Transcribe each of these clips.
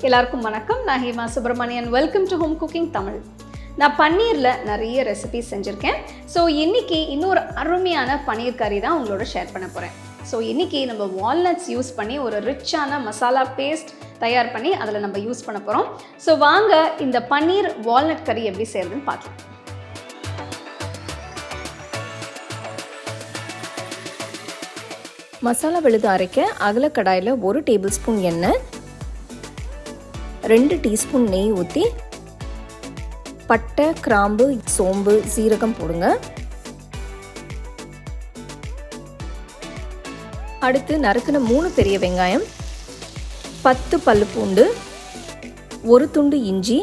எல்லாருக்கும் வணக்கம். நான் Hema Subramanian. Welcome to home cooking Tamil. நான் பன்னீரில் நிறைய ரெசிபிஸ் செஞ்சுருக்கேன். ஸோ இன்றைக்கி இன்னொரு அருமையான பன்னீர் கறி தான் உங்களோட ஷேர் பண்ண போகிறேன். ஸோ இன்றைக்கி நம்ம வால்நட்ஸ் யூஸ் பண்ணி ஒரு ரிச்சான மசாலா பேஸ்ட் தயார் பண்ணி அதில் நம்ம யூஸ் பண்ண போகிறோம். ஸோ வாங்க இந்த பன்னீர் வால்நட் கறி எப்படி செய்கிறதுன்னு பார்க்கலாம். மசாலா விழுது அரைக்க அகல கடாயில் 1 டேபிள் ஸ்பூன் எண்ணெய், 2 டீஸ்பூன் நெய் ஊற்றி பட்டை, கிராம்பு, சோம்பு, சீரகம் போடுங்க. அடுத்து நறுக்கின 3 பெரிய வெங்காயம், 10 பல்லு பூண்டு, 1 துண்டு இஞ்சி,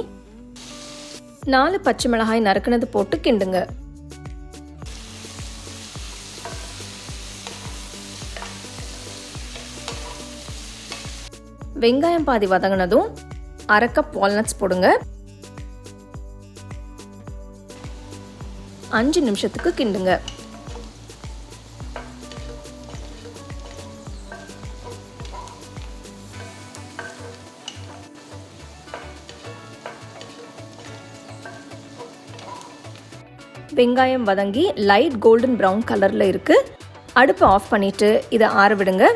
4 பச்சை மிளகாய் நறுக்கினது போட்டு கிண்டுங்க. வெங்காயம் பாதி வதங்கினதும் 1/2 கப் வால்நட்ஸ் போடுங்க. 5 நிமிஷத்துக்கு கிண்டுங்க. வெங்காயம் வதங்கி லைட் கோல்டன் ப்ரௌன் கலரில் இருக்குது. அடுப்பை ஆஃப் பண்ணிவிட்டு இதை ஆற விடுங்க.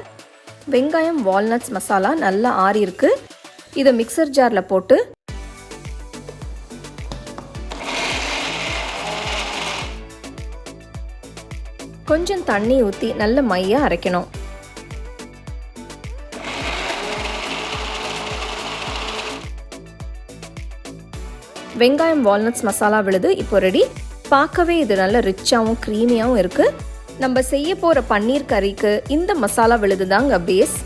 வெங்காயம் வால்நட்ஸ் மசாலா நல்லா ஆறி இருக்கு. இதை மிக்சர் ஜாரில் போட்டு கொஞ்சம் தண்ணி ஊற்றி நல்ல மையா அரைக்கணும். வெங்காயம் வால்நட்ஸ் மசாலா விழுது இப்போ ரெடி. பார்க்கவே இது நல்ல ரிச்சாகவும் க்ரீமியாகவும் இருக்குது. நம்ம செய்ய போகிற பன்னீர் கறிக்கு இந்த மசாலா விழுது தாங்க பேஸ்.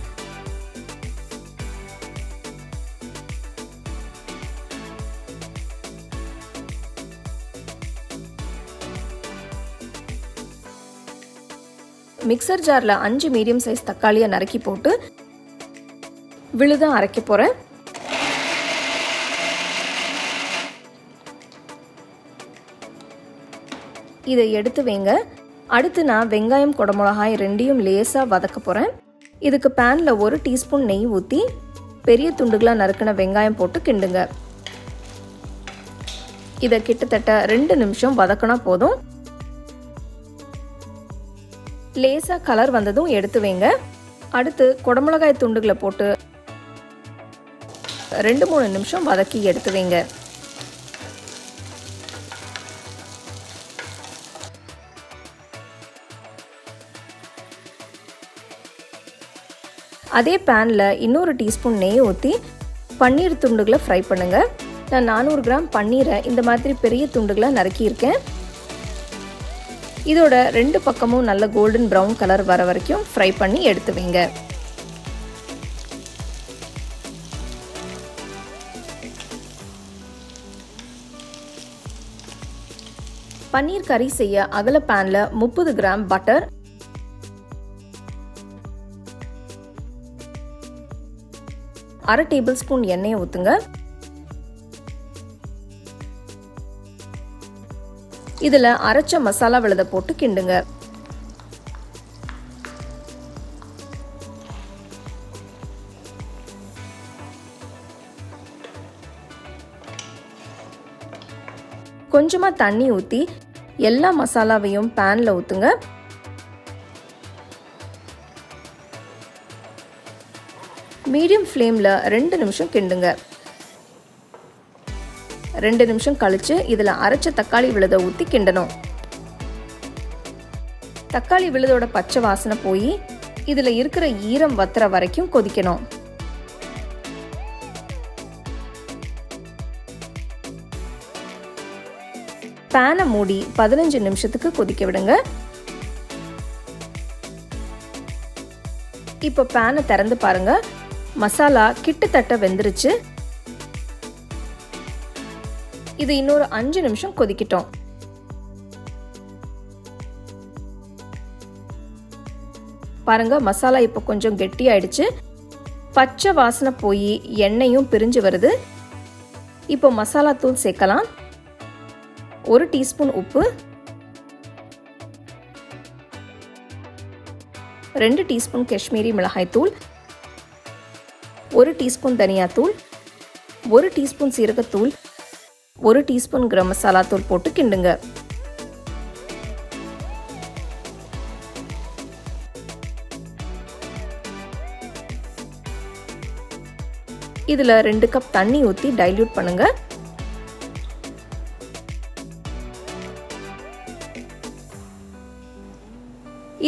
மிக்சர் ஜாரில் 5 மீடியம் சைஸ் தக்காளியை நறுக்கி போட்டு விழுதான் அரைக்க போகிறேன். இதை எடுத்து வைங்க. அடுத்து நான் வெங்காயம், குடமிளகாய் 2யும் லேசாக வதக்க போகிறேன். இதுக்கு பேனில் 1 டீஸ்பூன் நெய் ஊற்றி பெரிய துண்டுகளாக நறுக்கின வெங்காயம் போட்டு கிண்டுங்க. இதை கிட்டத்தட்ட 2 நிமிஷம் வதக்கினா போதும். லேசாக கலர் வந்ததும் எடுத்து வைங்க. அடுத்து குடமிளகாய் துண்டுகளை போட்டு 2-3 நிமிஷம் வதக்கி எடுத்து வைங்க. அதே பேனில் இன்னொரு டீஸ்பூன் நெய் ஊற்றி பன்னீர் துண்டுகளை ஃப்ரை பண்ணுங்கள். நான் 400 கிராம் பன்னீரை இந்த மாதிரி பெரிய துண்டுகளை நறுக்கியிருக்கேன். இதோட 2 பக்கமும் நல்ல கோல்டன் ப்ரௌன் கலர் வர வரைக்கும் ஃப்ரை பண்ணி எடுத்து வைங்க. பன்னீர் கறி செய்ய அகல பேனில் 30 கிராம் பட்டர், 1/2 டேபிள் ஸ்பூன் எண்ணெயை ஊற்றுங்க. இதில் அரைச்ச மசாலா விழுதை போட்டு கிண்டுங்க. கொஞ்சமாக தண்ணி ஊற்றி எல்லா மசாலாவையும் பேனில் ஊற்றுங்க. மீடியம் ஃப்ளேமில் 2 நிமிஷம் கிண்டுங்க. 2 நிமிஷம் கழித்து இதில் அரைச்ச தக்காளி விழுதை ஊற்றி கிண்டணும். தக்காளி விழுதோட பச்சை வாசனை போய் இதில் இருக்கிற ஈரம் வத்துற வரைக்கும் கொதிக்கணும். பேனை மூடி 15 நிமிஷத்துக்கு கொதிக்க விடுங்க. இப்போ பேனை திறந்து பாருங்க. மசாலா கிட்டத்தட்ட வெந்துருச்சு. இது இன்னொரு 5 நிமிஷம் கொதிக்கட்டும். பாருங்க, மசாலா இப்போ கொஞ்சம் கெட்டி ஆயிடுச்சு. பச்சை வாசனை போய் எண்ணெயும் பிரிஞ்சு வருது. இப்போ மசாலா தூள் சேர்க்கலாம். 1 டீஸ்பூன் உப்பு, 2 டீஸ்பூன் காஷ்மீரி மிளகாய் தூள், 1 டீஸ்பூன் தனியாத்தூள், 1 டீஸ்பூன் சீரகத்தூள், 1 டீஸ்பூன் கரம் மசாலா தூள் போட்டு கிண்டுங்க. இதில் 2 கப் தண்ணி ஊற்றி டைல்யூட் பண்ணுங்க.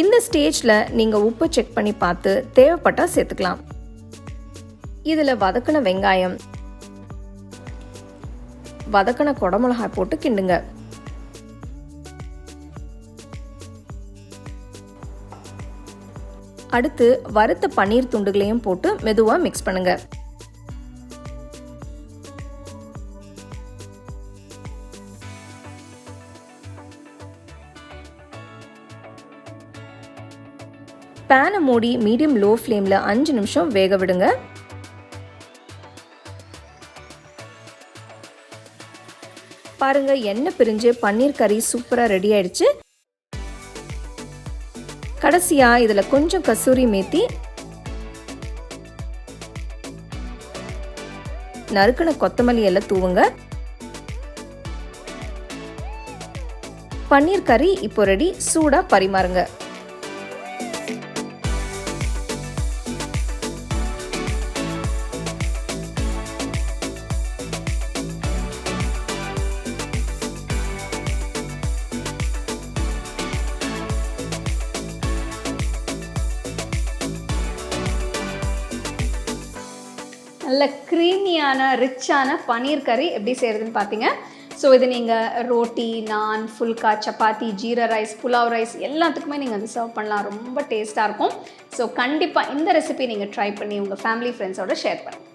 இந்த ஸ்டேஜில் நீங்கள் உப்பு செக் பண்ணி பார்த்து தேவைப்பட்டால் சேர்த்துக்கலாம். இதில் வதக்கின வெங்காயம், வதக்கின குடமிளகாய் போட்டு கிண்டுங்க. அடுத்து வறுத்த பன்னீர் துண்டுகளையும் போட்டு மெதுவாக மிக்ஸ் பண்ணுங்க. பேனை மூடி மீடியம் லோ ஃப்ளேமில் 5 நிமிஷம் வேக விடுங்க. பாருங்க, எண்ணெய் பிரிஞ்சு பன்னீர் கறி சூப்பராக ரெடி ஆயிடுச்சு. கடைசியாக இதில் கொஞ்சம் கசூரி மேத்தி, நறுக்கின கொத்தமல்லி எல்லாம் தூவுங்க. பன்னீர் கறி இப்போ ரெடி. சூடாக பரிமாறுங்க. நல்ல க்ரீமியான ரிச்சான பன்னீர் கறி எப்படி செய்கிறதுன்னு பார்த்தீங்க. ஸோ இது நீங்கள் ரோட்டி, நான், ஃபுல்கா, சப்பாத்தி, ஜீரா ரைஸ், புலாவ் ரைஸ் எல்லாத்துக்குமே நீங்கள் வந்து சர்வ் பண்ணலாம். ரொம்ப டேஸ்ட்டாக இருக்கும். ஸோ கண்டிப்பாக இந்த ரெசிபி நீங்கள் ட்ரை பண்ணி உங்கள் ஃபேமிலி ஃப்ரெண்ட்ஸோட ஷேர் பண்ணுங்கள்.